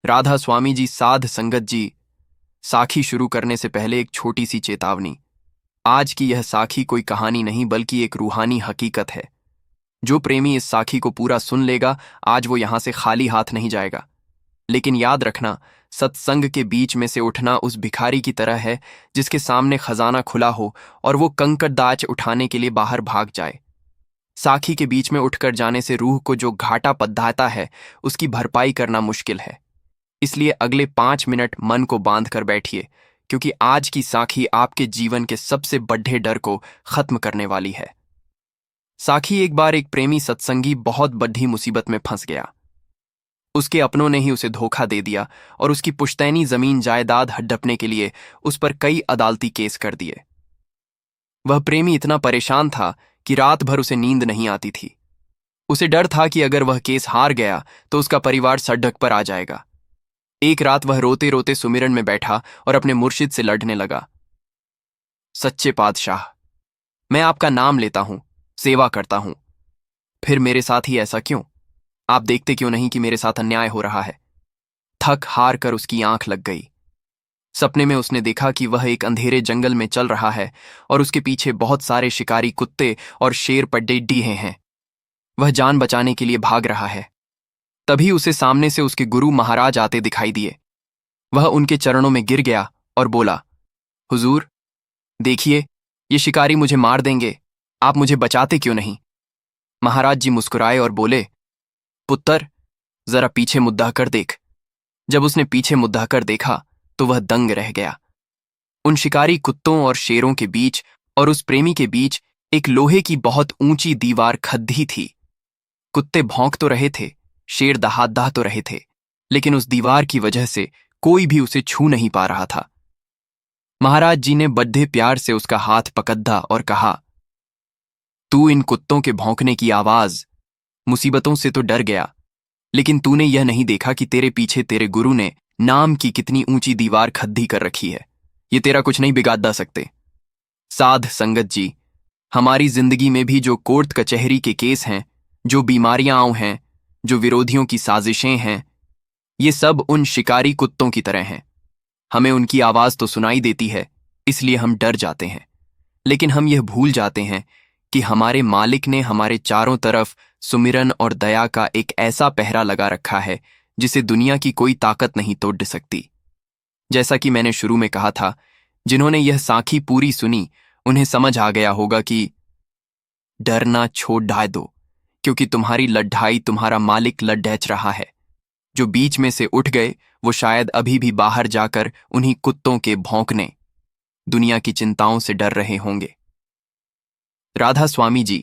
राधा स्वामी जी, साध संगत जी। साखी शुरू करने से पहले एक छोटी सी चेतावनी। आज की यह साखी कोई कहानी नहीं बल्कि एक रूहानी हकीकत है। जो प्रेमी इस साखी को पूरा सुन लेगा, आज वो यहां से खाली हाथ नहीं जाएगा। लेकिन याद रखना, सत्संग के बीच में से उठना उस भिखारी की तरह है जिसके सामने खजाना खुला हो और वो कंकड़दाच उठाने के लिए बाहर भाग जाए। साखी के बीच में उठकर जाने से रूह को जो घाटा पधाता है, उसकी भरपाई करना मुश्किल है। इसलिए अगले 5 मिनट मन को बांध कर बैठिए, क्योंकि आज की साखी आपके जीवन के सबसे बड़े डर को खत्म करने वाली है। साखी, एक बार एक प्रेमी सत्संगी बहुत बड़ी मुसीबत में फंस गया। उसके अपनों ने ही उसे धोखा दे दिया और उसकी पुश्तैनी जमीन जायदाद हड़पने के लिए उस पर कई अदालती केस कर दिए। वह प्रेमी इतना परेशान था कि रात भर उसे नींद नहीं आती थी। उसे डर था कि अगर वह केस हार गया तो उसका परिवार सड़क पर आ जाएगा। एक रात वह रोते रोते सुमिरन में बैठा और अपने मुर्शिद से लड़ने लगा। सच्चे पातशाह, मैं आपका नाम लेता हूं, सेवा करता हूं, फिर मेरे साथ ही ऐसा क्यों? आप देखते क्यों नहीं कि मेरे साथ अन्याय हो रहा है? थक हार कर उसकी आंख लग गई। सपने में उसने देखा कि वह एक अंधेरे जंगल में चल रहा है और उसके पीछे बहुत सारे शिकारी कुत्ते और शेर पड्डे डीहे हैं। वह जान बचाने के लिए भाग रहा है। तभी उसे सामने से उसके गुरु महाराज आते दिखाई दिए। वह उनके चरणों में गिर गया और बोला, हुजूर, देखिए, ये शिकारी मुझे मार देंगे, आप मुझे बचाते क्यों नहीं? महाराज जी मुस्कुराए और बोले, पुत्र, जरा पीछे मुद्दा कर देख। जब उसने पीछे मुद्दा कर देखा तो वह दंग रह गया। उन शिकारी कुत्तों और शेरों के बीच और उस प्रेमी के बीच एक लोहे की बहुत ऊंची दीवार खद्दी थी। कुत्ते भौंक तो रहे थे, शेर दहाड़ तो रहे थे, लेकिन उस दीवार की वजह से कोई भी उसे छू नहीं पा रहा था। महाराज जी ने बड़े प्यार से उसका हाथ पकड़ा और कहा, तू इन कुत्तों के भौंकने की आवाज, मुसीबतों से तो डर गया, लेकिन तूने यह नहीं देखा कि तेरे पीछे तेरे गुरु ने नाम की कितनी ऊंची दीवार खद्दी कर रखी है। ये तेरा कुछ नहीं बिगाड़ सकते। साध संगत जी, हमारी जिंदगी में भी जो कोर्ट कचहरी के केस हैं, जो बीमारियां हैं, जो विरोधियों की साजिशें हैं, ये सब उन शिकारी कुत्तों की तरह हैं। हमें उनकी आवाज तो सुनाई देती है, इसलिए हम डर जाते हैं, लेकिन हम यह भूल जाते हैं कि हमारे मालिक ने हमारे चारों तरफ सुमिरन और दया का एक ऐसा पहरा लगा रखा है जिसे दुनिया की कोई ताकत नहीं तोड़ सकती। जैसा कि मैंने शुरू में कहा था, जिन्होंने यह साखी पूरी सुनी उन्हें समझ आ गया होगा कि डरना छोड़ ढाई दो, क्योंकि तुम्हारी लड्ढाई तुम्हारा मालिक लड्ढैच रहा है। जो बीच में से उठ गए वो शायद अभी भी बाहर जाकर उन्हीं कुत्तों के भौंकने, दुनिया की चिंताओं से डर रहे होंगे। राधा स्वामी जी।